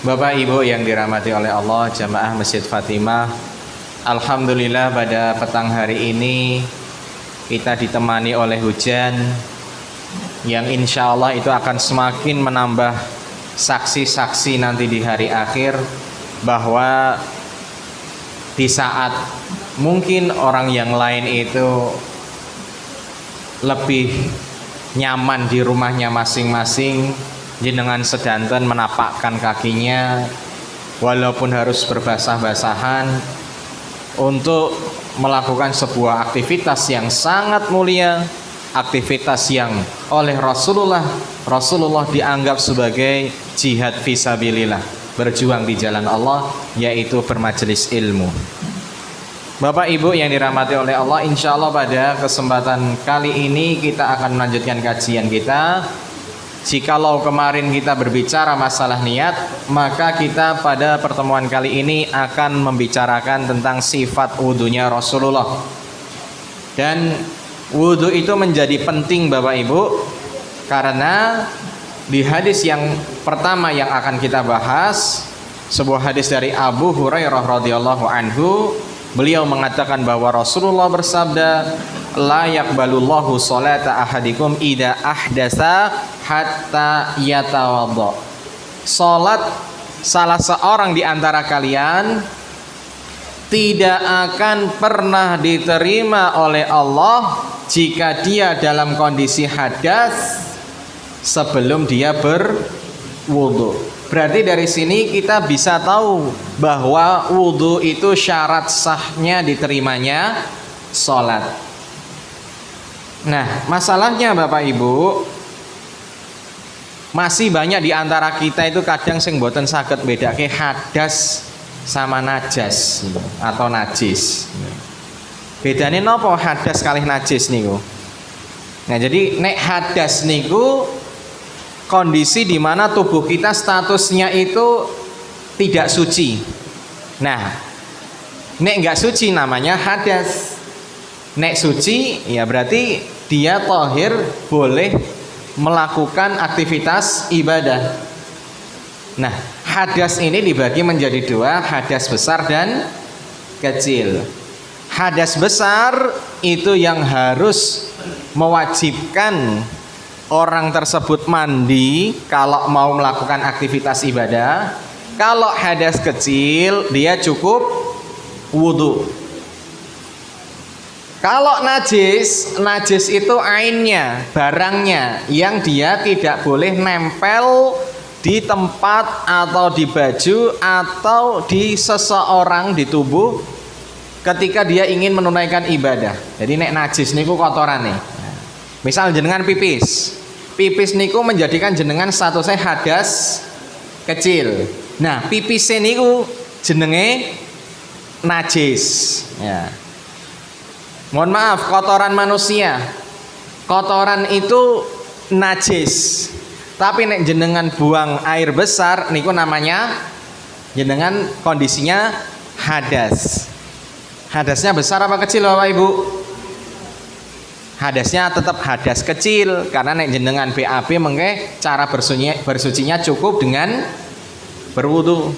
Bapak Ibu yang dirahmati oleh Allah, jamaah Masjid Fatimah, alhamdulillah pada petang hari ini kita ditemani oleh hujan yang insya Allah itu akan semakin menambah saksi-saksi nanti di hari akhir, bahwa di saat mungkin orang yang lain itu lebih nyaman di rumahnya masing-masing, jenengan sedanten menapakkan kakinya walaupun harus berbasah-basahan untuk melakukan sebuah aktivitas yang sangat mulia, aktivitas yang oleh Rasulullah dianggap sebagai jihad fisabilillah, berjuang di jalan Allah, yaitu bermajelis ilmu. Bapak Ibu yang dirahmati oleh Allah, insya Allah pada kesempatan kali ini kita akan melanjutkan kajian kita. Jikalau kemarin kita berbicara masalah niat, maka kita pada pertemuan kali ini akan membicarakan tentang sifat wudhunya Rasulullah. Dan wudhu itu menjadi penting Bapak Ibu, karena di hadis yang pertama yang akan kita bahas, sebuah hadis dari Abu Hurairah radhiyallahu anhu, beliau mengatakan bahwa Rasulullah bersabda, la yaqbalullahu sholata ahadikum idza ahdasa hatta yatawadda. Salat salah seorang di antara kalian tidak akan pernah diterima oleh Allah jika dia dalam kondisi hadas sebelum dia berwudu. Berarti dari sini kita bisa tahu bahwa wudu itu syarat sahnya diterimanya sholat. Nah, masalahnya Bapak Ibu, masih banyak di antara kita itu kadang sing boten saged bedake hadas sama najas atau najis. Bedane napa hadas kalih najis niku? Nah, jadi nek hadas niku kondisi di mana tubuh kita statusnya itu tidak suci. Nah, nek enggak suci namanya hadas. Nek suci ya berarti dia tahir, boleh melakukan aktivitas ibadah. Nah, hadas ini dibagi menjadi dua, hadas besar dan kecil. Hadas besar itu yang harus mewajibkan orang tersebut mandi kalau mau melakukan aktivitas ibadah. Kalau hadas kecil dia cukup wudhu. Kalau najis itu ainnya, barangnya yang dia tidak boleh nempel di tempat atau di baju atau di seseorang di tubuh ketika dia ingin menunaikan ibadah. Jadi nek najis niku kotoran nih. Misal jenengan pipis niku menjadikan jenengan statusnya hadas kecil. Nah, pipis niku jenenge najis. Ya. Mohon maaf, kotoran manusia, kotoran itu najis. Tapi nek jenengan buang air besar niku namanya jenengan kondisinya hadas. Hadasnya besar apa kecil Bapak Ibu? Hadasnya tetap hadas kecil, karena nek jenengan BAB mengke cara bersucinya cukup dengan berwudu.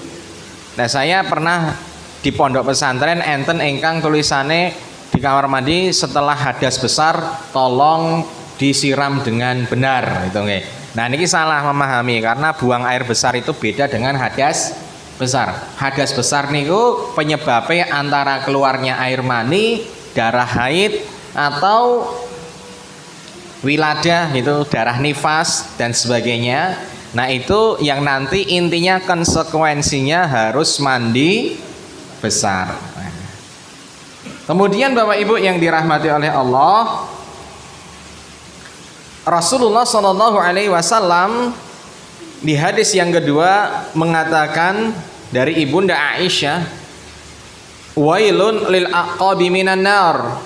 Nah, saya pernah di pondok pesantren enten ingkang tulisane di kamar mandi setelah hadas besar tolong disiram dengan benar, itu nggih. Nah, ini salah memahami, karena buang air besar itu beda dengan hadas besar. Hadas besar niku penyebabnya antara keluarnya air mani, darah haid, atau wiladah, itu darah nifas dan sebagainya. Nah, itu yang nanti intinya konsekuensinya harus mandi besar. Kemudian Bapak Ibu yang dirahmati oleh Allah, Rasulullah SAW di hadis yang kedua mengatakan dari Ibunda Aisyah, wailun lil aqabi minan nar,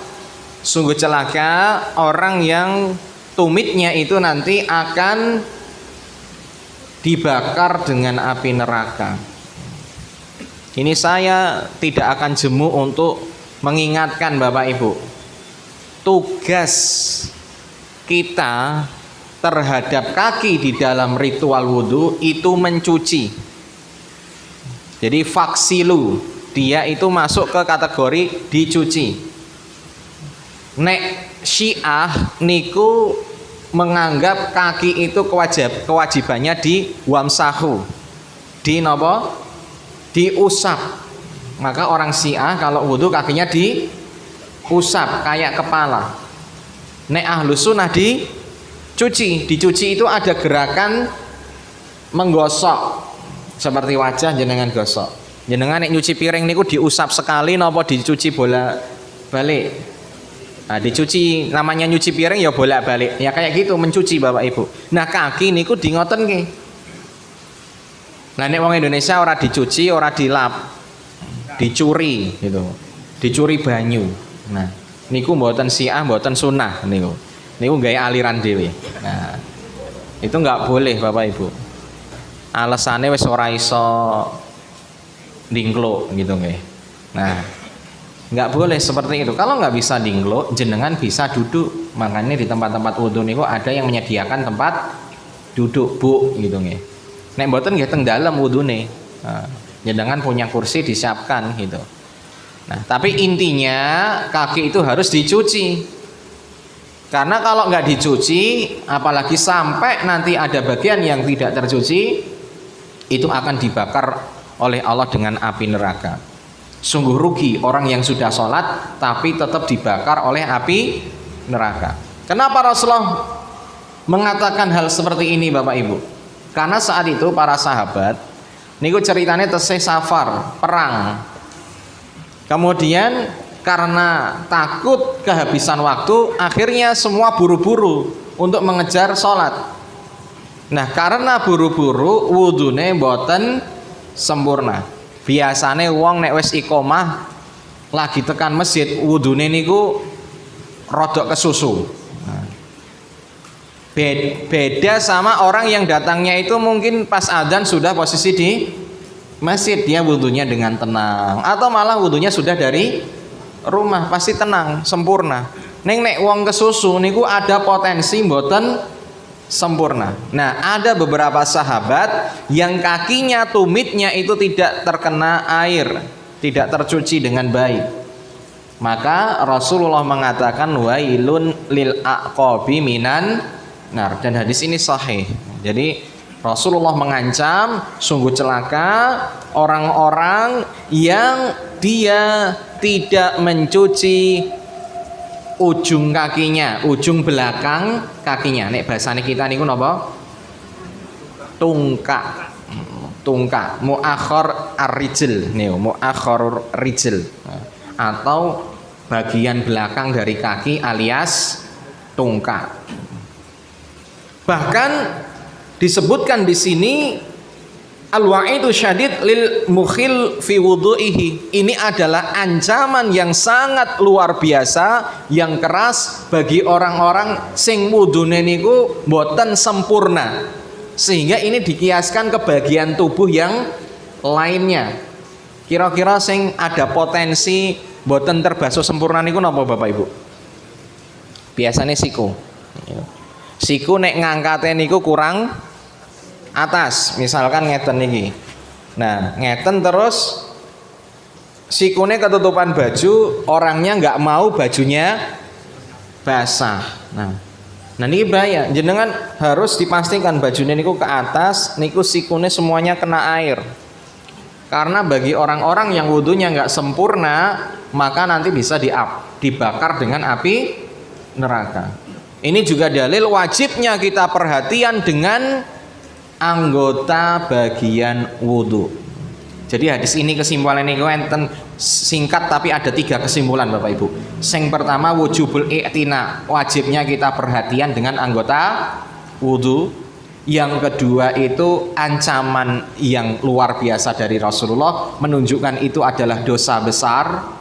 sungguh celaka orang yang tumitnya itu nanti akan dibakar dengan api neraka. Ini saya tidak akan jemu untuk mengingatkan Bapak Ibu, tugas kita terhadap kaki di dalam ritual wudhu itu mencuci. Jadi faksilu, dia itu masuk ke kategori dicuci. Nek Syiah niku menganggap kaki itu kewajibannya di wamsahu, di nopo, diusap. Maka orang Syiah kalau wudu kakinya diusap kayak kepala. Nek ahlu sunnah dicuci. Dicuci itu ada gerakan menggosok, seperti wajah jenengan gosok. Jenengan nek nyuci piring niku diusap sekali nopo dicuci bola balik. Nah, dicuci namanya nyuci piring ya bolak balik ya kayak gitu mencuci Bapak Ibu. Nah kaki niku di ngoten nggih. Nah nek wong Indonesia ora dicuci, ora dilap, dicuri gitu, dicuri banyu. Nah niku mboten Syiah, mboten sunnah niku. Niku gawe aliran dhewe. Nah itu nggak boleh Bapak Ibu. Alasannya wis ora iso dingkluk gitu nggih. Nah nggak boleh seperti itu. Kalau nggak bisa dingkluk, jenengan bisa duduk. Makanya di tempat-tempat wudhu niku ada yang menyediakan tempat duduk bu gitu nggih. Nek mboten nggih teng dalem wudune. Nah, jenengan punya kursi disiapkan gitu. Nah, tapi intinya kaki itu harus dicuci. Karena kalau nggak dicuci, apalagi sampai nanti ada bagian yang tidak tercuci, itu akan dibakar oleh Allah dengan api neraka. Sungguh rugi orang yang sudah sholat tapi tetap dibakar oleh api neraka. Kenapa Rasulullah mengatakan hal seperti ini Bapak Ibu? Karena saat itu para sahabat niku ceritanya tesih safar perang. Kemudian karena takut kehabisan waktu, akhirnya semua buru-buru untuk mengejar sholat. Nah karena buru-buru wudune mboten sempurna. Biasane wong nek wis iqomah lagi tekan masjid wudune niku rodok kesusu. Beda sama orang yang datangnya itu mungkin pas adzan sudah posisi di masjid, dia wudhunya dengan tenang, atau malah wudhunya sudah dari rumah, pasti tenang, sempurna. Nek wong kesusu niku ada potensi mboten sempurna. Nah, ada beberapa sahabat yang kakinya tumitnya itu tidak terkena air, tidak tercuci dengan baik. Maka Rasulullah mengatakan wailun lil aqabi minan nar, dan hadis ini sahih. Jadi Rasulullah mengancam sungguh celaka orang-orang yang dia tidak mencuci ujung kakinya, ujung belakang kakinya. Nek bahasane kita niku napa? Tungkak. Tungkak, muakhir ar-rijl niku, muakhir rijl. Atau bagian belakang dari kaki alias tungkak. Bahkan disebutkan di sini al-wa'idu syadid lil mukhil fi wudhu'ihi. Ini adalah ancaman yang sangat luar biasa, yang keras bagi orang-orang sing wudune niku mboten sempurna. Sehingga ini dikiaskan ke bagian tubuh yang lainnya. Kira-kira sing ada potensi mboten terbasuh sempurna niku napa Bapak Ibu? Biasanya siku. Siku nek ngangkate niku kurang atas, misalkan ngeten niki. Nah, ngeten terus sikune ketutupan baju, orangnya nggak mau bajunya basah. Nah niki bahaya. Jenengan harus dipastikan bajunya niku ke atas, niku sikune semuanya kena air. Karena bagi orang-orang yang wudunya nggak sempurna, maka nanti bisa dibakar dengan api neraka. Ini juga dalil wajibnya kita perhatian dengan anggota bagian wudhu. Jadi hadis ini kesimpulan ini enten singkat tapi ada 3 kesimpulan Bapak Ibu. Yang pertama wujubul i'tina, wajibnya kita perhatian dengan anggota wudhu. Yang kedua itu ancaman yang luar biasa dari Rasulullah, menunjukkan itu adalah dosa besar.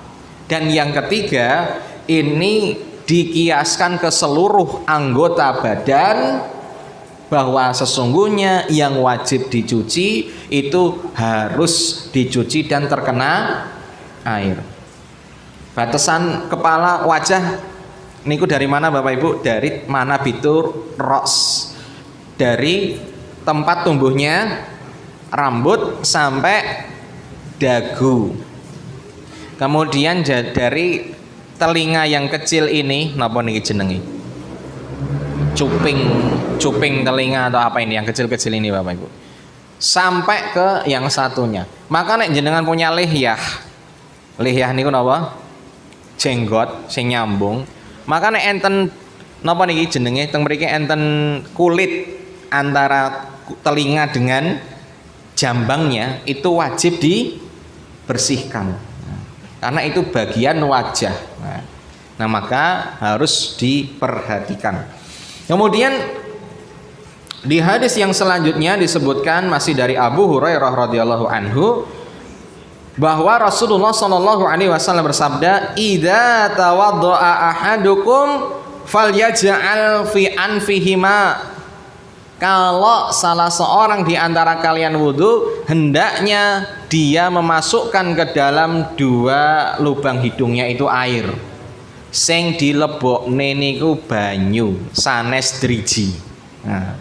Dan yang ketiga ini dikiaskan ke seluruh anggota badan, bahwa sesungguhnya yang wajib dicuci itu harus dicuci dan terkena air. Batasan kepala wajah niku dari mana Bapak Ibu? Dari mana bitur ros, dari tempat tumbuhnya rambut sampai dagu. Kemudian dari telinga yang kecil ini napa niki jenenge? Cuping telinga atau apa ini yang kecil-kecil ini Bapak Ibu. Sampai ke yang satunya. Maka nek jenengan punya lihyah. Lihyah niku napa? Jenggot sing nyambung. Maka nek enten napa niki jenenge teng mriki enten kulit antara telinga dengan jambangnya itu wajib dibersihkan. Karena itu bagian wajah. Nah, maka harus diperhatikan. Kemudian di hadis yang selanjutnya disebutkan masih dari Abu Hurairah radhiyallahu anhu bahwa Rasulullah Shallallahu alaihi wasallam bersabda, "Idza tawaddaa ahadukum falyaj'al fi anfihima." Kalau salah seorang di antara kalian wudhu, hendaknya dia memasukkan ke dalam dua lubang hidungnya itu air. Sing dilebokne niku banyu, sanes driji. Nah,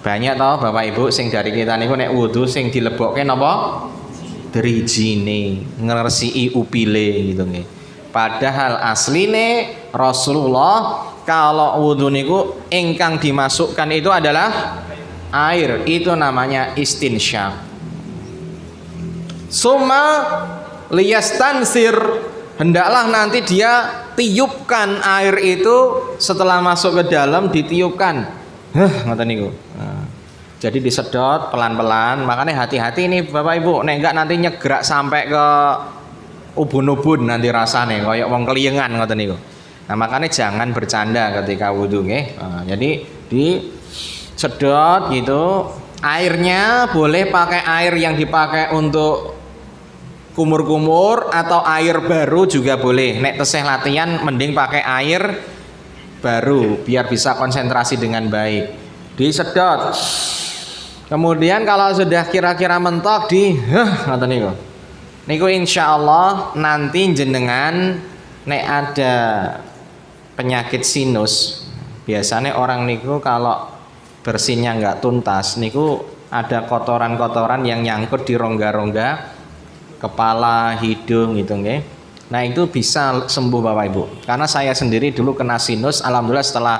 banyak toh Bapak Ibu sing dari kita niku nek wudhu sing dilebokke napa? Drijine, ngresiki upile gitu nggih. Padahal asline Rasulullah kalau wudhu niku ingkang dimasukkan itu adalah air, itu namanya istinsyak. Summa liyastansir, hendaklah nanti dia tiupkan air itu setelah masuk ke dalam ditiupkan. Ngoten niku. Nah, jadi disedot pelan-pelan, makanya hati-hati ini Bapak Ibu, nek enggak nanti nyegrak sampai ke ubun-ubun nanti rasane kayak wong keliengan ngoten niku. Nah, makanya jangan bercanda ketika wudhu nggih. Nah, jadi disedot gitu. Airnya boleh pakai air yang dipakai untuk kumur-kumur atau air baru juga boleh. Nek tesih latihan mending pakai air baru biar bisa konsentrasi dengan baik. Disedot. Kemudian kalau sudah kira-kira mentok ngoten niku. Niku insyaallah nanti jenengan nek ada penyakit sinus, biasanya orang niku kalau bersihnya nggak tuntas niku ada kotoran-kotoran yang nyangkut di rongga-rongga kepala, hidung gitu nggih. Nah, itu bisa sembuh Bapak Ibu. Karena saya sendiri dulu kena sinus, alhamdulillah setelah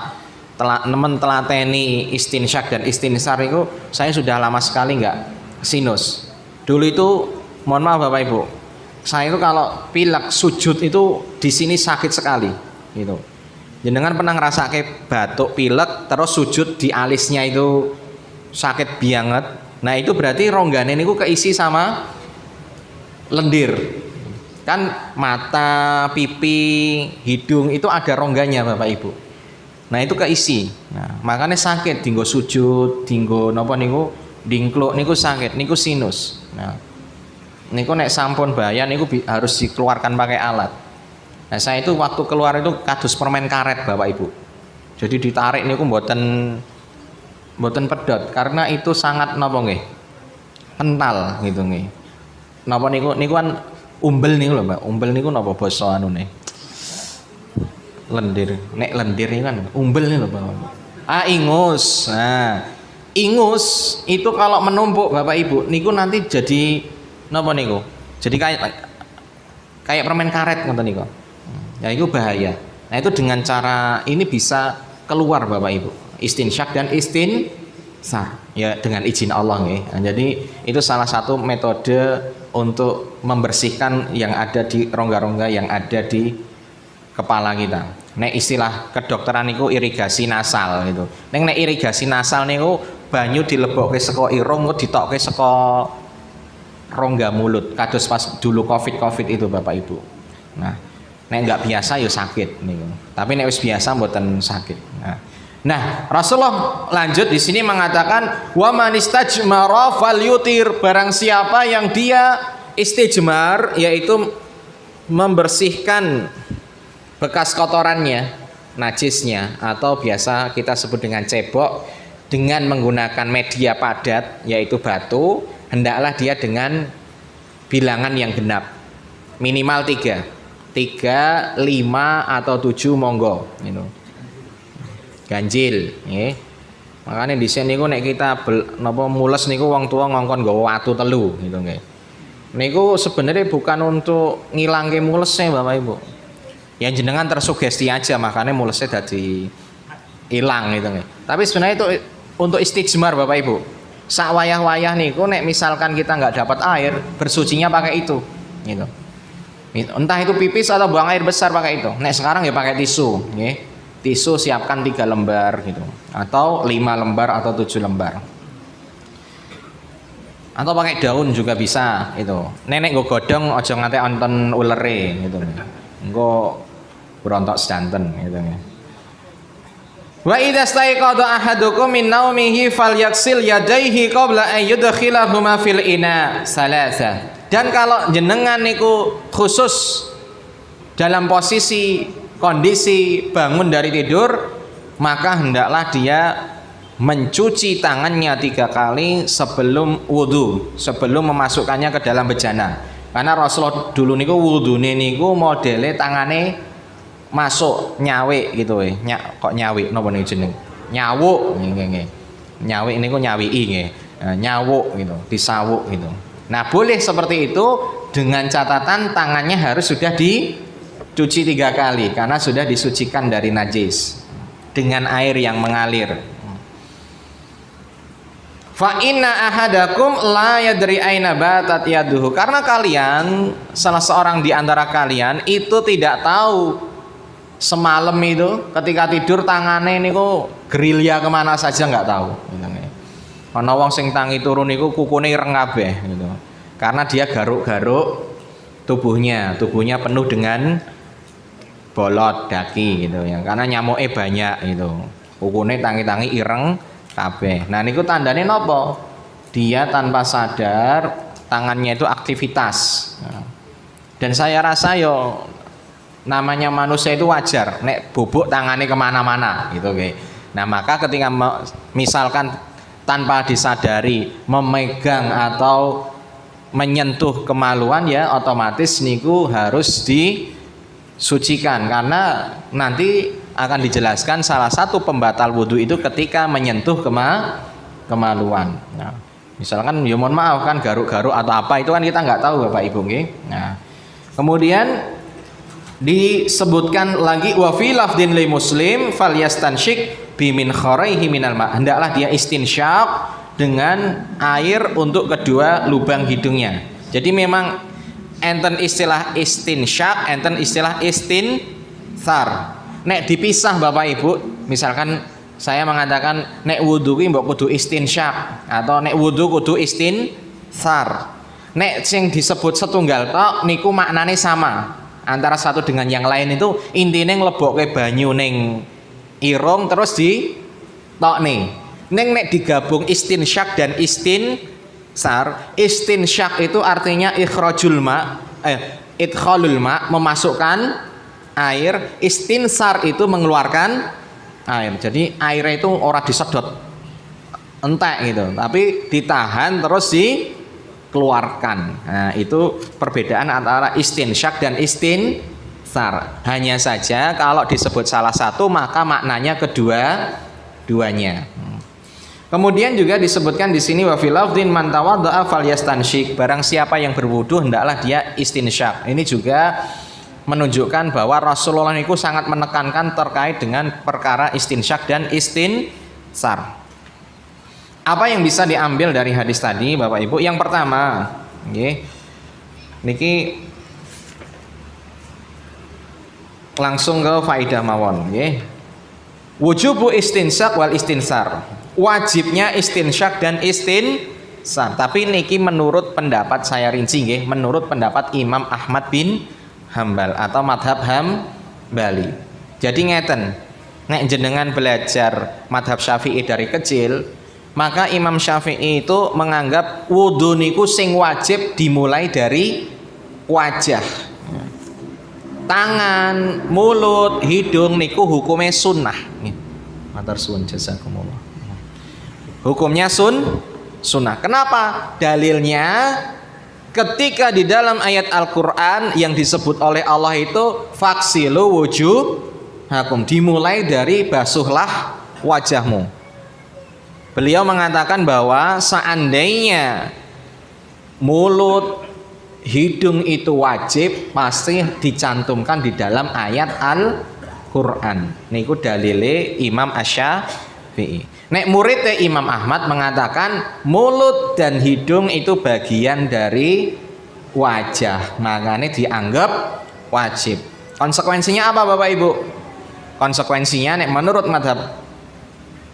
telateni istinsyak dan istinsar itu saya sudah lama sekali nggak sinus. Dulu itu mohon maaf Bapak Ibu, saya itu kalau pilek sujud itu di sini sakit sekali gitu. Jenengan pernah ngerasake batuk pilek terus sujud di alisnya itu sakit banget. Nah, itu berarti ronggane niku keisi sama lendir. Kan mata, pipi, hidung itu ada rongganya Bapak Ibu. Nah, itu keisi. Nah, makanya sakit dinggo sujud, dinggo napa niku dingkluk niku sakit, niku sinus. Nah, niku nek sampun bahaya niku harus dikeluarkan pakai alat. Nah, saya itu waktu keluar itu kados permen karet Bapak Ibu. Jadi ditarik niku mboten pedot karena itu sangat napa nggih? Kental gitu nggih. Napa niku kan umbel niku lho, Mbak. Umbel niku napa basa anune? Lendir. Nek lendir niku kan umbel niku lho, Pak. Ingus. Nah, ingus itu kalau menumpuk Bapak Ibu niku nanti jadi napa niku? Jadi kayak permen karet ngoten niku. Ya itu bahaya. Nah, itu dengan cara ini bisa keluar Bapak Ibu. Istinsyak dan istinsar. Ya dengan izin Allah nih. Nah, jadi itu salah satu metode untuk membersihkan yang ada di rongga-rongga yang ada di kepala kita. Nek istilah kedokteran niku irigasi nasal gitu. Nek irigasi nasal niku banyu dilebokke saka irung kok ditokke saka rongga mulut. Kados pas dulu Covid itu Bapak Ibu. Nah, nek nggak biasa ya sakit niku. Tapi nek wis biasa mboten sakit. Nah, Rasulullah lanjut di sini mengatakan wa man istajmara falyutir, barang siapa yang dia istijmar yaitu membersihkan bekas kotorannya, najisnya atau biasa kita sebut dengan cebok dengan menggunakan media padat yaitu batu, hendaklah dia dengan bilangan yang genap. Minimal 3, 5 atau 7 monggo gitu. Ganjil nggih. Makane dhisik niku nek kita napa mules niku wong tua ngongkon nggawa watu telu gitu nggih. Niku sebenarnya bukan untuk ngilangke mulesnya Bapak Ibu. Yang jenengan tersugesti aja makanya mulesnya jadi hilang gitu nih. Tapi sebenarnya itu untuk istijmar Bapak Ibu. Sak wayah-wayah niku nek misalkan kita nggak dapat air, bersucinya pakai itu gitu. Entah itu pipis atau buang air besar pakai itu. Nek sekarang ya pakai tisu, nggih. Tisu siapkan 3 lembar gitu. Atau 5 lembar atau 7 lembar. Atau pakai daun juga bisa itu. Nenek nggo godhong aja ngate onten ulere gitu. Engko berontok sedanten gitu ya. Wa idza staiqadha ahadukum min naumihi falyaksil yadayhi qabla an yudkhilahuma fil ina salasa. Dan kalau jenengan niku khusus dalam posisi kondisi bangun dari tidur, maka hendaklah dia mencuci tangannya 3 kali sebelum wudhu, sebelum memasukkannya ke dalam bejana. Karena Rasulullah dulu niku wudhune niku modele tangane masuk nyawik gitu kok nyawik napa niku jeneng? Nyawuk nggih. Nyawik niku nyawiki nggih. Nyawuk gitu, disawuk gitu. Nah, boleh seperti itu dengan catatan tangannya harus sudah dicuci 3 kali karena sudah disucikan dari najis dengan air yang mengalir. Fa inna ahadakum la yadri aina batat yaduhu. Karena kalian, salah seorang di antara kalian itu tidak tahu semalam itu ketika tidur tangannya niku gerilya kemana saja nggak tahu. Ana wong sing tangi turun niku kukune ireng kabeh gitu. Karena dia garuk-garuk tubuhnya penuh dengan bolot daki gitu ya. Karena nyamuke banyak gitu. Kukune tangi-tangi ireng kabeh. Nah niku tandane napa? Dia tanpa sadar tangannya itu aktivitas. Dan saya rasa yo namanya manusia itu wajar nek bubuk tangannya kemana-mana gitu oke. Nah maka ketika misalkan tanpa disadari memegang atau menyentuh kemaluan ya otomatis niku harus disucikan karena nanti akan dijelaskan salah satu pembatal wudhu itu ketika menyentuh kemaluan. Nah, misalkan ya mohon maaf kan garuk-garuk atau apa itu kan kita nggak tahu Bapak Ibu nggih. Nah, kemudian disebutkan lagi wa fi lafdin li muslim falyastansyik bimin khoraihi minal ma. Hendaklah dia istinsyak dengan air untuk kedua lubang hidungnya. Jadi memang enten istilah istinsyak, enten istilah istinthar. Nek dipisah Bapak Ibu, misalkan saya mengatakan nek wudu ki mbok kudu istinsyak atau nek wudu kudu istinthar. Nek sing disebut setunggal tok niku maknane sama. Antara satu dengan yang lain itu intine nglebokke banyu ning irung terus di tokne. Ning nek digabung istinsyak dan istinsar, istinsyak itu artinya ikhrajul ma, idkhalul ma, memasukkan air, istinsar itu mengeluarkan air. Jadi air itu ora disedot entek gitu, tapi ditahan terus dikeluarkan. Nah, itu perbedaan antara istinsyak dan istinsar. Hanya saja kalau disebut salah satu maka maknanya kedua-duanya. Kemudian juga disebutkan di sini wa fil lafdhin man tawaddaa falyastansyik. Barang siapa yang berwudu hendaklah dia istinsyak. Ini juga menunjukkan bahwa Rasulullah itu sangat menekankan terkait dengan perkara istinsyak dan istinsar. Apa yang bisa diambil dari hadis tadi Bapak Ibu? Yang pertama, nggih. Niki langsung ke faidah mawon, nggih. Wujubu istinsyak wal istinsar. Wajibnya istinsyak dan istinsar. Tapi niki menurut pendapat saya rinci nggih, menurut pendapat Imam Ahmad bin Hambal atau madhab Hambali. Jadi ngeten, nek jenengan belajar madhab Syafi'i dari kecil, maka Imam Syafi'i itu menganggap wudu niku sing wajib dimulai dari wajah, tangan, mulut, hidung niku hukumnya sunnah. Matur suwun jazakumullah. Hukumnya sunnah. Kenapa? Dalilnya ketika di dalam ayat Al-Quran yang disebut oleh Allah itu faksilu wujuhakum, dimulai dari basuhlah wajahmu. Beliau mengatakan bahwa seandainya mulut, hidung itu wajib pasti dicantumkan di dalam ayat Al-Qur'an. Niku dalile Imam Asy-Syafi'i. Nek murid Imam Ahmad mengatakan mulut dan hidung itu bagian dari wajah, makanya dianggap wajib. Konsekuensinya apa Bapak Ibu? Konsekuensinya nek menurut mazhab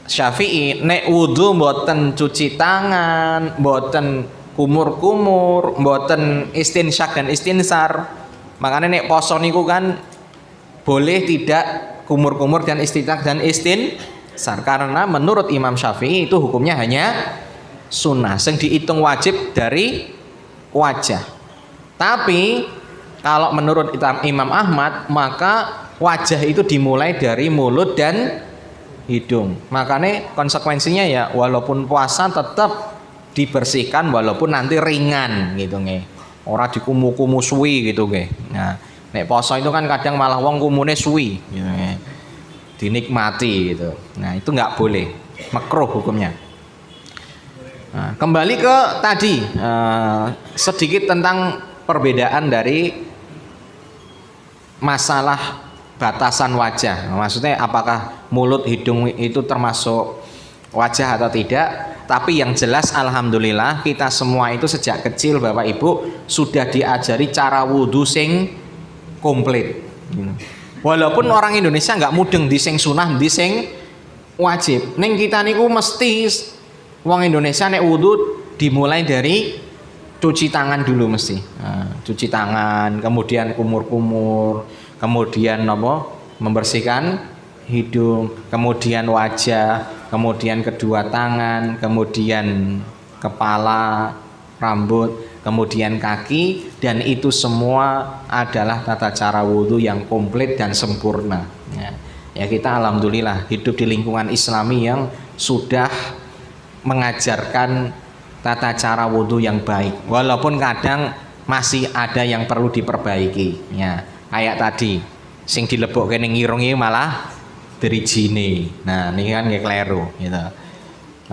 Syafi'i, nek wudu mboten cuci tangan, mboten kumur-kumur, mboten istinsyak dan istinsar. Makanya nek poso niku kan boleh tidak kumur-kumur dan istinsyak dan istinsar, karena menurut Imam Syafi'i itu hukumnya hanya sunnah, sing dihitung wajib dari wajah. Tapi kalau menurut Imam Ahmad, maka wajah itu dimulai dari mulut dan hidung. Makanya konsekuensinya ya walaupun puasa tetap dibersihkan walaupun nanti ringan gitu nggih. Ora dikumu-kumu suwi gitu nggih. Nah, nek poso itu kan kadang malah wong kumune suwi gitu nggih. Dinikmati gitu. Nah, itu nggak boleh. Makruh hukumnya. Nah, kembali ke tadi sedikit tentang perbedaan dari masalah batasan wajah. Maksudnya apakah mulut hidung itu termasuk wajah atau tidak? Tapi yang jelas alhamdulillah kita semua itu sejak kecil Bapak Ibu sudah diajari cara wudhu sing komplit. Walaupun orang Indonesia nggak mudeng di sing sunah, di sing wajib. Neng kita niku mesti wong Indonesia nek wudhu dimulai dari cuci tangan dulu mesti. Nah, cuci tangan, kemudian kumur-kumur, kemudian membersihkan hidung, kemudian wajah, kemudian kedua tangan, kemudian kepala, rambut, kemudian kaki, dan itu semua adalah tata cara wudhu yang komplit dan sempurna. Ya kita alhamdulillah hidup di lingkungan Islami yang sudah mengajarkan tata cara wudhu yang baik, walaupun kadang masih ada yang perlu diperbaiki. Ya, kayak tadi sing dilebokke ning irunge malah berijine. Nah, niki kan nggih kleru gitu.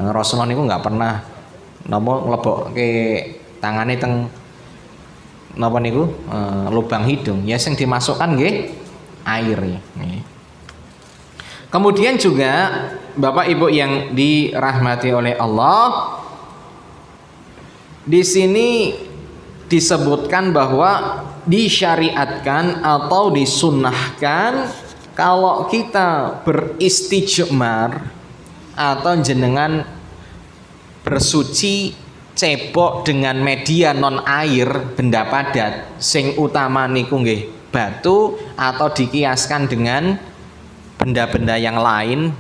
Nah, Rasulullah niku nggak pernah napa nglebokke tangane teng napa niku lubang hidung. Ya sing dimasukkan nggih air nggih. Kemudian juga Bapak Ibu yang dirahmati oleh Allah, di sini disebutkan bahwa disyariatkan atau disunnahkan kalau kita beristijmar atau jenengan bersuci cebok dengan media non air benda padat sing utama niku nggih batu atau dikiaskan dengan benda-benda yang lain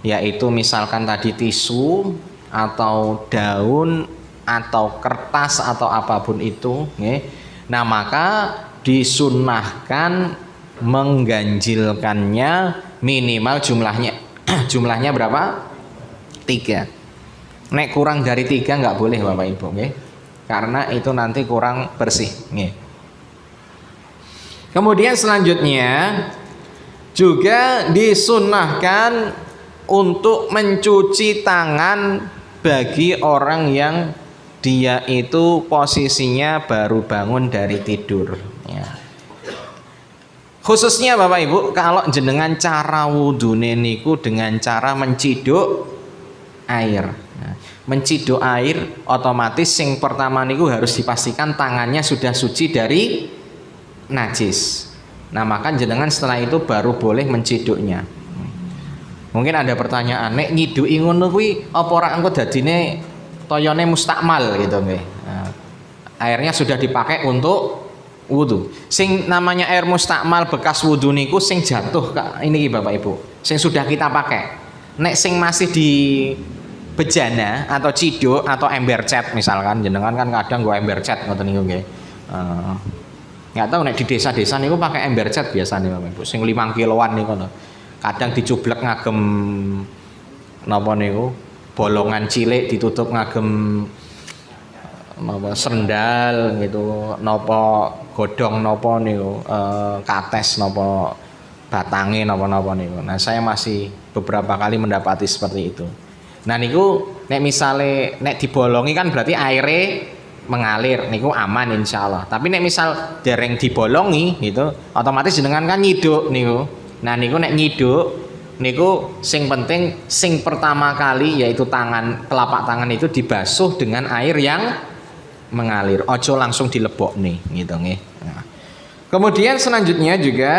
yaitu misalkan tadi tisu atau daun atau kertas atau apapun itu. Nah maka disunnahkan mengganjilkannya minimal jumlahnya berapa? 3. Nek kurang dari 3 nggak boleh Bapak Ibu, karena itu nanti kurang bersih. Kemudian selanjutnya juga disunnahkan untuk mencuci tangan bagi orang yang dia itu posisinya baru bangun dari tidur. Khususnya Bapak Ibu, kalau jenengan cara wudune niku dengan cara menciduk air. Menciduk air otomatis yang pertama niku harus dipastikan tangannya sudah suci dari najis. Nah maka jenengan setelah itu baru boleh menciduknya. Mungkin ada pertanyaan, nek nyiduki ngono kuwi apa ora engko dadine toyone mustakmal gitu nggih. Nah, airnya sudah dipakai untuk wudu. Sing namanya air mustakmal bekas wudu niku sing jatuh ini Bapak Ibu, sing sudah kita pakai. Nek sing masih di bejana atau ciduk atau ember cat misalkan, jenengan kan kadang nggo ember cat ngoten niku nggih. Nggak tahu nek di desa-desa niku pakai ember cat biasanya Bapak Ibu, sing 5 kiloan niku. Kadang dicublek ngagem napa niku bolongan cilik ditutup ngagem napa sendal gitu, napa godhong napa niku kates napa batange napa-napa niku. Nah, saya masih beberapa kali mendapati seperti itu. Nah niku nek misale nek dibolongi kan berarti aire mengalir niku aman insyaallah. Tapi nek misal dereng dibolongi gitu, otomatis jenengan kan nyiduk niku. Nah niku nek nyiduk niku sing penting sing pertama kali yaitu telapak tangan itu dibasuh dengan air yang mengalir. Ojo langsung dilebokne gitu nggih. Nah. Kemudian selanjutnya juga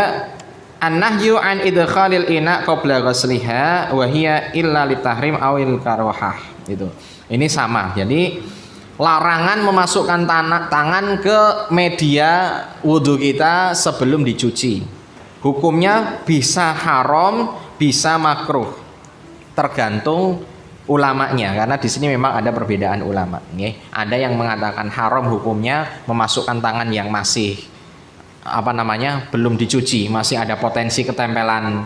an-nahyu an idkhalil ina qabla ghasliha wa hiya illa litahrim awil karohah gitu. Ini sama. Jadi larangan memasukkan tangan ke media wudhu kita sebelum dicuci. Hukumnya bisa haram, bisa makruh. Tergantung ulamanya karena di sini memang ada perbedaan ulama. Ada yang mengatakan haram hukumnya memasukkan tangan yang masih belum dicuci, masih ada potensi ketempelan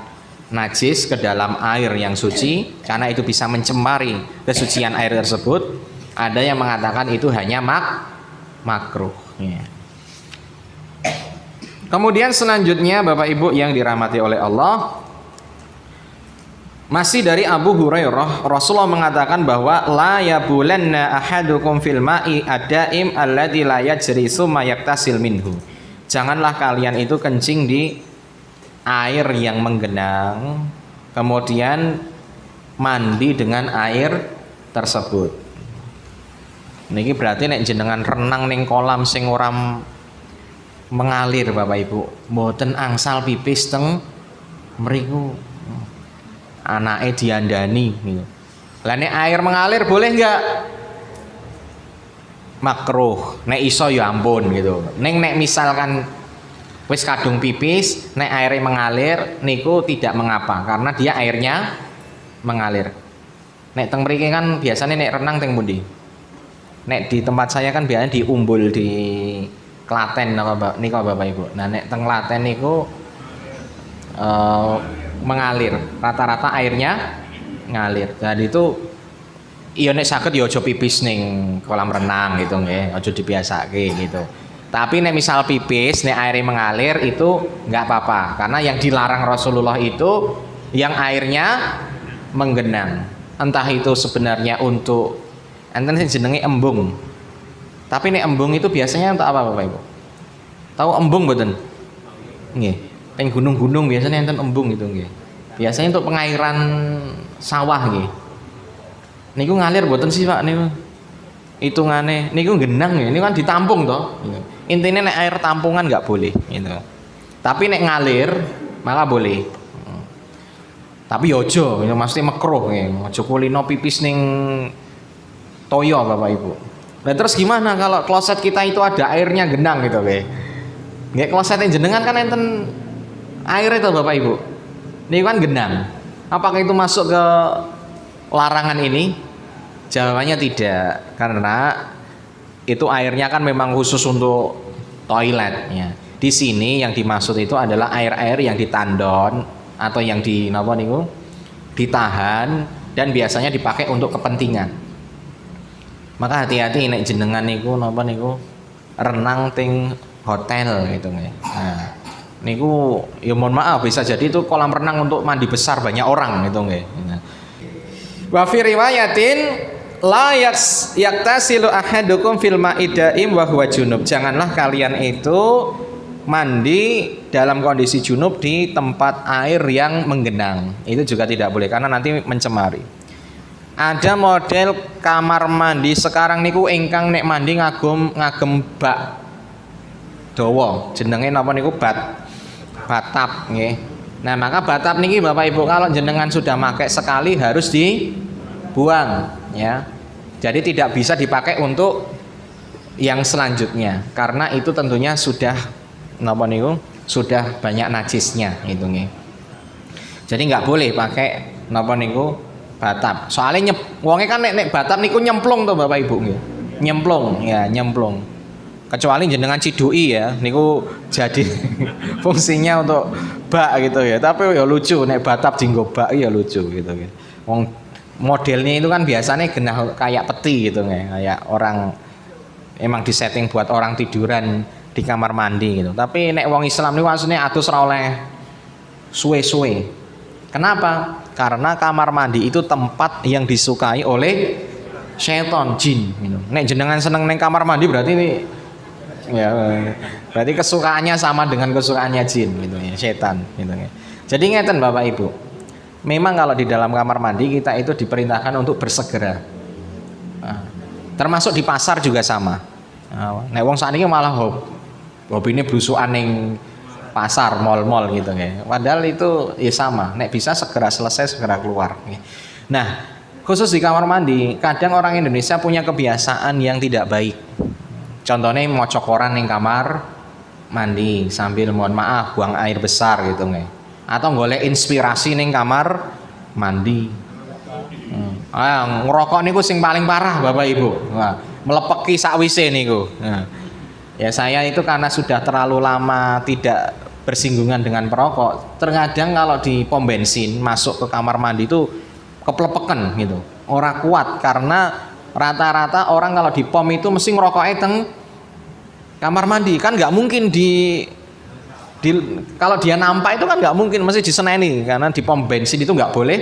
najis ke dalam air yang suci karena itu bisa mencemari kesucian air tersebut. Ada yang mengatakan itu hanya makruh. Ya. Kemudian selanjutnya Bapak Ibu yang dirahmati oleh Allah, masih dari Abu Hurairah, Rasulullah mengatakan bahwa la yabulanna ahadukum fil ma'i adaim alladzi la yajri summa yaktasil minhu. Janganlah kalian itu kencing di air yang menggenang, kemudian mandi dengan air tersebut. Niki berarti nek jenengan renang ning kolam sing ora mengalir Bapak Ibu, mboten angsal pipis teng mriku. Anake diandani gitu. Lah nek air mengalir boleh enggak? Makruh. Nek iso ya ampun gitu. Nek misalkan wis kadung pipis, nek airnya mengalir niku tidak mengapa karena dia airnya mengalir. Nek teng mriki kan biasanya nek renang teng pundi? Nek di tempat saya kan biasanya di Umbul di Klaten niku Bapak Ibu. Nah nek teng Klaten niku mengalir, rata-rata airnya ngalir. Jadi itu iya nek saged ya aja pipis ning kolam renang gitu nggih, aja dibiasake gitu. Tapi nek misal pipis nek airnya mengalir itu nggak apa-apa karena yang dilarang Rasulullah itu yang airnya menggenang. Entah itu sebenarnya untuk enten sing jenenge embung. Tapi nek embung itu biasanya untuk apa Bapak Ibu? Tahu embung mboten? Nggih. Teng gunung-gunung biasanya enten embung gitu nggih. Biasanya untuk pengairan sawah nggih. Niku ngalir mboten sih Pak niku? Hitungane niku genang ya. Niku kan ditampung toh. Intinya nek air tampungan nggak boleh gitu. Tapi nek ngalir maka boleh. Tapi ojo, ya mesti makruh nggih. Ojo kulino pipis ning toyo Bapak Ibu. Nah terus gimana kalau kloset kita itu ada airnya genang gitu nggih. Nggih klosetnya jenengan kan enten air itu Bapak Ibu. Ini kan genang. Apakah itu masuk ke larangan ini? Jawabannya tidak, karena itu airnya kan memang khusus untuk toilet ya. Di sini yang dimaksud itu adalah air-air yang ditandon atau yang ditahan dan biasanya dipakai untuk kepentingan. Maka hati-hati nek jenengan niku renang ting hotel gitu nggih. Nah, niku ya mohon maaf bisa jadi itu kolam renang untuk mandi besar banyak orang gitu nggih. Wa fi riwayatin la yaktasilu ahadukum fil ma'idaim wa huwa junub. Janganlah kalian itu mandi dalam kondisi junub di tempat air yang menggenang. Itu juga tidak boleh karena nanti mencemari. Ada model kamar mandi sekarang niku ingkang nek mandi ngagem bak dawa jenenge napa niku batap nggih. Nah maka batap niki Bapak Ibu kalau jenengan sudah pakai sekali harus dibuang ya. Jadi tidak bisa dipakai untuk yang selanjutnya karena itu tentunya sudah napa niku sudah banyak najisnya itu nggih. Jadi nggak boleh pakai napa niku batap. Soalnya wonge kan nek batap niku nyemplung tuh Bapak Ibu nggih. Nyemplung ya, nyemplung. Kecuali jenengan cidui ya, niku jadi fungsinya untuk bak gitu ya. Tapi ya lucu nek batap dinggo bak ya lucu gitu ya. Wong modelnya itu kan biasanya genah kayak peti gitu nggih, kayak orang emang disetting buat orang tiduran di kamar mandi gitu. Tapi nek wong Islam niku asline atus ora oleh suwe-suwe. Kenapa? Karena kamar mandi itu tempat yang disukai oleh setan, jin gitu. Nek jenengan seneng neng kamar mandi berarti ini ya berarti kesukaannya sama dengan kesukaannya jin gitu ya, setan gitu ya. Jadi ngeten Bapak Ibu. Memang kalau di dalam kamar mandi kita itu diperintahkan untuk bersegera. Nah, termasuk di pasar juga sama. Nek wong sakniki malah hobine blusukan ning pasar, mal-mal gitu ya. Padahal itu ya sama. Nek bisa segera selesai, segera keluar. Nah, khusus di kamar mandi, kadang orang Indonesia punya kebiasaan yang tidak baik. Contohnya maca koran ning kamar mandi sambil mohon maaf buang air besar gitu nggih. Atau golek inspirasi ning kamar mandi. Ngerokok niku sing paling parah Bapak Ibu. Nah, melepeki sakwise niku. Nah, ya saya itu karena sudah terlalu lama tidak bersinggungan dengan perokok. Terkadang kalau di pom bensin masuk ke kamar mandi itu keplepekan gitu. Ora kuat karena rata-rata orang kalau di pom itu mesti ngerokoknya teng kamar mandi. Kan nggak mungkin kalau dia nampak itu kan nggak mungkin, mesti diseneni karena di pom bensin itu nggak boleh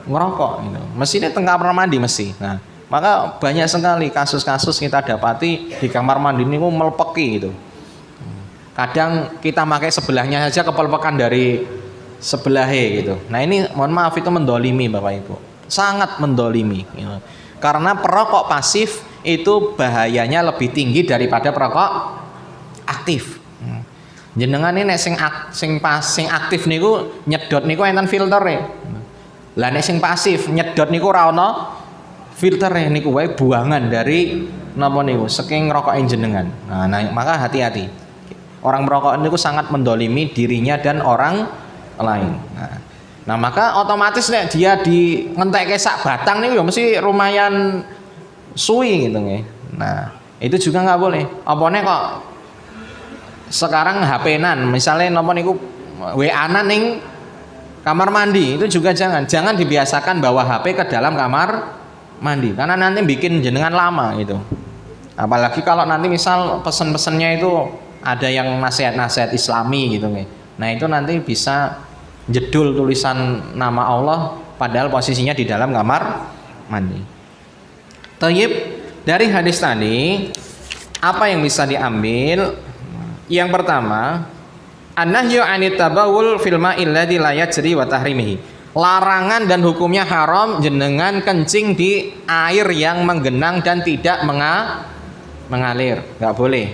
ngerokok gitu. Mestinya teng kamar mandi mesti. Nah, maka banyak sekali kasus-kasus kita dapati di kamar mandi ini melepeki gitu. Kadang kita pakai sebelahnya saja kepelepekan dari sebelahnya gitu. Nah ini mohon maaf itu mendolimi Bapak Ibu, sangat mendolimi gitu. Karena perokok pasif itu bahayanya lebih tinggi daripada perokok aktif. Jenengan ini sing aktif niku nyedot niku enten filtere. Lah nek sing pasif nyedot niku ora ana filtere niku wae buangan dari napa niku saking rokoke jenengan. Nah, maka hati-hati. Orang merokok niku sangat mendolimi dirinya dan orang lain. Nah maka otomatis nek dia di ngentekke sak batang niku ya mesti lumayan suwi gitu nggih. Nah, itu juga nggak boleh. Apane kok sekarang HP-nan misalnya napa niku WA-nan ning kamar mandi itu juga jangan dibiasakan bawa HP ke dalam kamar mandi karena nanti bikin jenengan lama gitu. Apalagi kalau nanti misal pesen-pesennya itu ada yang nasihat-nasihat Islami gitu nih. Nah itu nanti bisa jedul tulisan nama Allah padahal posisinya di dalam kamar mandi. Thayyib, dari hadis tadi apa yang bisa diambil? Yang pertama, an-nahyu 'anit tabawul fil ma'il ladzi la yajri wa tahrimihi. Larangan dan hukumnya haram jenengan kencing di air yang menggenang dan tidak mengalir, nggak boleh.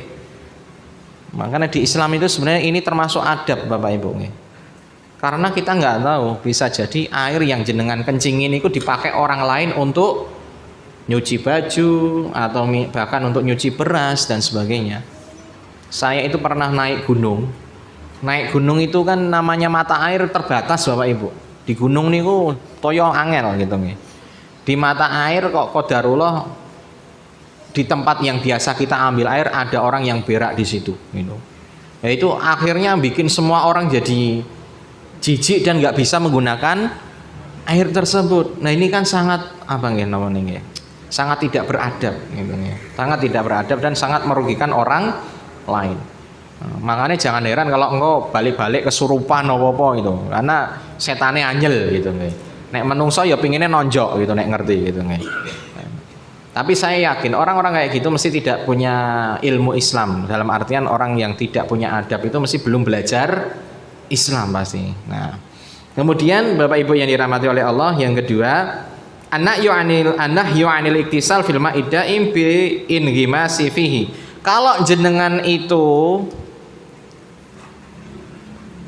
Makanya di Islam itu sebenarnya ini termasuk adab Bapak Ibu. Karena kita nggak tahu bisa jadi air yang jenengan kencingin itu dipakai orang lain untuk nyuci baju atau bahkan untuk nyuci beras dan sebagainya. Saya itu pernah naik gunung. Naik gunung itu kan namanya mata air terbatas Bapak Ibu. Di gunung niku toyo angel gitu nih. Di mata air kok qadarullah di tempat yang biasa kita ambil air ada orang yang berak di situ gitu. Ya itu akhirnya bikin semua orang jadi jijik dan nggak bisa menggunakan air tersebut. Nah ini kan sangat apa namanya? Sangat tidak beradab gitu nih. Sangat tidak beradab dan sangat merugikan orang lain. Makanya jangan heran kalau engkau balik-balik kesurupan apa-apa gitu. Karena setannya anyel gitu nih. Nek menungso ya pinginnya nonjok gitu nek ngerti gitu nih. Tapi saya yakin orang-orang kayak gitu mesti tidak punya ilmu Islam. Dalam artian orang yang tidak punya adab itu mesti belum belajar Islam pasti. Nah, kemudian Bapak Ibu yang dirahmati oleh Allah, yang kedua, an-nahyu 'anil iktisal fil ma'idaim bi inghimasi fihi. Kalau jenengan itu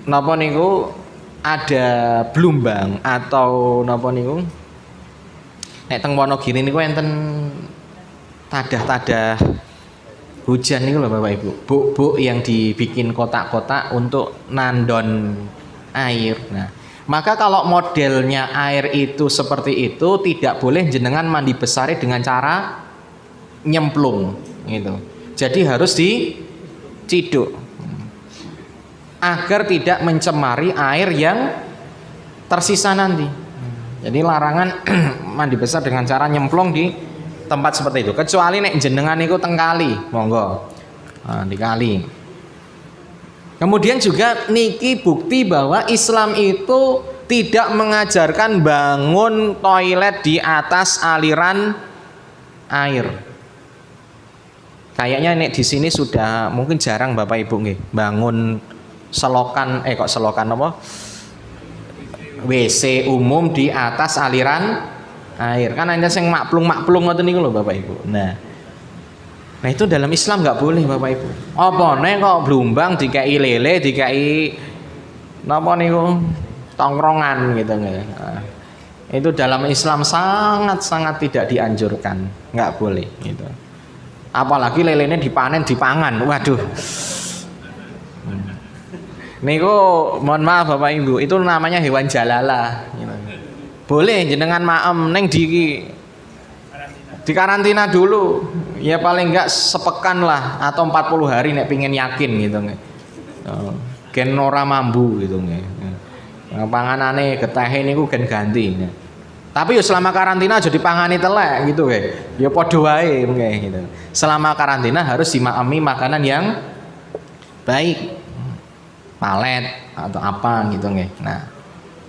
napa niku ada blumbang atau napa niku nek teng Wonogiri niku enten tadah-tadah hujan niku lho Bapak Ibu. Buk-buk yang dibikin kotak-kotak untuk nandon air. Nah, maka kalau modelnya air itu seperti itu tidak boleh jenengan mandi besar dengan cara nyemplung gitu. Jadi harus diciduk agar tidak mencemari air yang tersisa nanti. Jadi larangan mandi besar dengan cara nyemplung di tempat seperti itu. Kecuali nek jenengan niku teng kali, monggo. Nah, di kali. Kemudian juga niki bukti bahwa Islam itu tidak mengajarkan bangun toilet di atas aliran air. Kayaknya nek di sini sudah mungkin jarang Bapak Ibu nggih bangun selokan apa? WC umum di atas aliran air. Kan hanya sing maklung-maklung ngoten niku lho Bapak Ibu. Nah itu dalam Islam nggak boleh Bapak Ibu. Apa nek kok blumbang dikai lele, dikai napa niku tongkrongan gitu nggih. Nah, itu dalam Islam sangat-sangat tidak dianjurkan, nggak boleh gitu. Apalagi lelenya dipanen dipangan. Waduh. Niku mohon maaf Bapak Ibu, itu namanya hewan jalalah gitu. Boleh jenengan maem neng di karantina dulu. Ya paling enggak sepekan lah atau 40 hari nek pingin yakin gitu nggih. Gen ora mambu gitu nggih. Panganane getehe niku gen ganti. Tapi ya selama karantina aja dipangani telek gitu nggih. Ya padha wae nggih gitu. Selama karantina harus dimaemi makanan yang baik. Palet atau apa gitu nggih. Nah,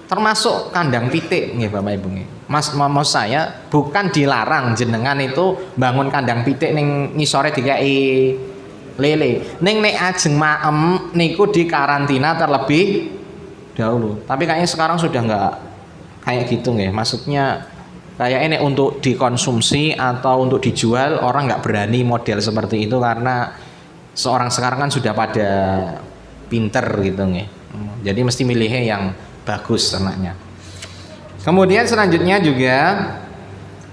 termasuk kandang pitik nggih Bapak Ibu nggih. Mau saya bukan dilarang jenengan itu bangun kandang pitik ning ngisore dikai lele. Ning nek ajeng maem niku di karantina terlebih dahulu. Tapi kayaknya sekarang sudah enggak kayak gitu nggih. Maksudnya kayaknya untuk dikonsumsi atau untuk dijual orang nggak berani model seperti itu karena seorang sekarang kan sudah pada pinter gitu nggih. Jadi mesti milihnya yang bagus ternaknya. Kemudian selanjutnya juga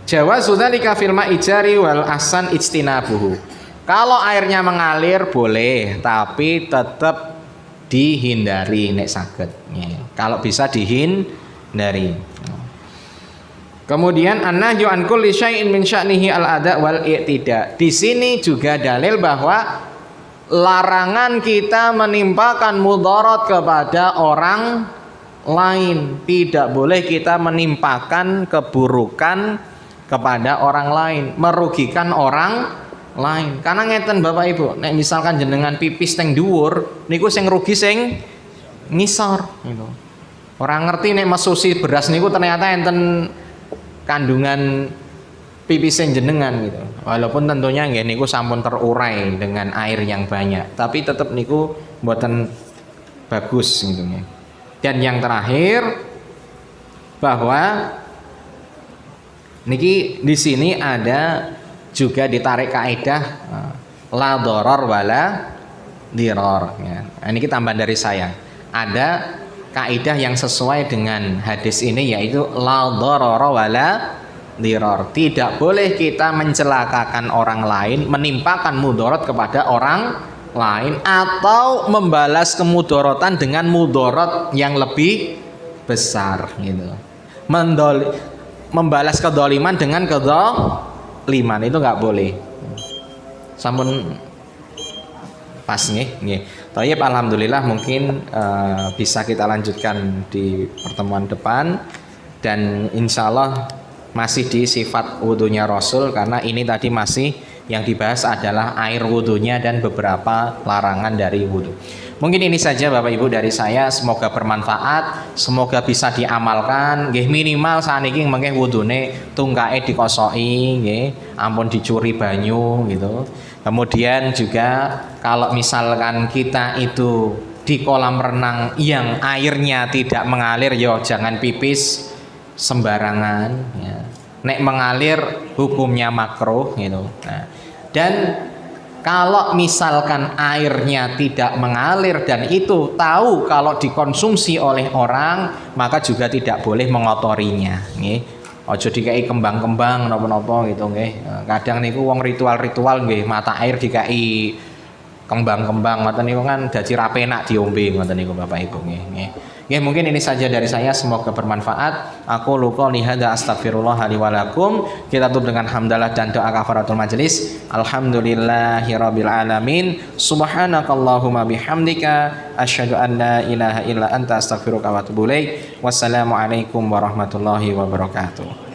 jawazu dzalika fil ma'ijari wal ahsan ijtinabuhu. Kalau airnya mengalir boleh, tapi tetap dihindari nek saged. Kalau bisa dihindari. Kemudian annahyu an kulli syai'in min sya'nihi al-ada wal i'tida. Di sini juga dalil bahwa larangan kita menimpakan mudarat kepada orang lain. Tidak boleh kita menimpakan keburukan kepada orang lain, merugikan orang lain. Karena ngeten Bapak Ibu, nek misalkan jenengan pipis teng dhuwur, niku sing rugi sing ngisor gitu. Orang ngerti nek mesusi beras niku ternyata enten kandungan pipis jenengan gitu. Walaupun tentunya nggih niku sampun terurai dengan air yang banyak, tapi tetap niku mboten bagus gitu nggih. Dan yang terakhir bahwa niki di sini ada juga ditarik kaidah la doror wala diror ya. Ini tambahan dari saya. Ada kaidah yang sesuai dengan hadis ini yaitu la doror wala diror. Tidak boleh kita mencelakakan orang lain, menimpakan mudarat kepada orang lain atau membalas kemudorotan dengan mudarat yang lebih besar gitu. Membalas kedoliman dengan kedoliman itu nggak boleh. Sampun pas nggih. Thayyib, alhamdulillah mungkin bisa kita lanjutkan di pertemuan depan dan insyaallah masih di sifat wudunya Rasul karena ini tadi masih yang dibahas adalah air wudunya dan beberapa larangan dari wudu. Mungkin ini saja Bapak Ibu dari saya, semoga bermanfaat, semoga bisa diamalkan. Nggih minimal saniki mengke wudune tungkae dikosoki nggih, ampun dicuri banyu gitu. Kemudian juga kalau misalkan kita itu di kolam renang yang airnya tidak mengalir, yo jangan pipis sembarangan ya. Nek mengalir hukumnya makruh gitu. Nah, dan kalau misalkan airnya tidak mengalir dan itu tahu kalau dikonsumsi oleh orang, maka juga tidak boleh mengotorinya nggih. Aja dikai kembang-kembang napa-napa gitu nggih. Kadang niku wong ritual-ritual nggih mata air dikai kembang-kembang ngoten niku kan dadi ra penak diombe ngoten niku Bapak Ibu nggih. Ya mungkin ini saja dari saya, semoga bermanfaat. Aku luqa li hadza astaghfirullah li wa lakum. Kita tutup dengan hamdalah dan doa kafaratul majelis. Alhamdulillahirabbil alamin. Subhanakallahumma bihamdika asyhadu an la ilaha illa anta astaghfiruka wa atubu ilaik. Wassalamualaikum warahmatullahi wabarakatuh.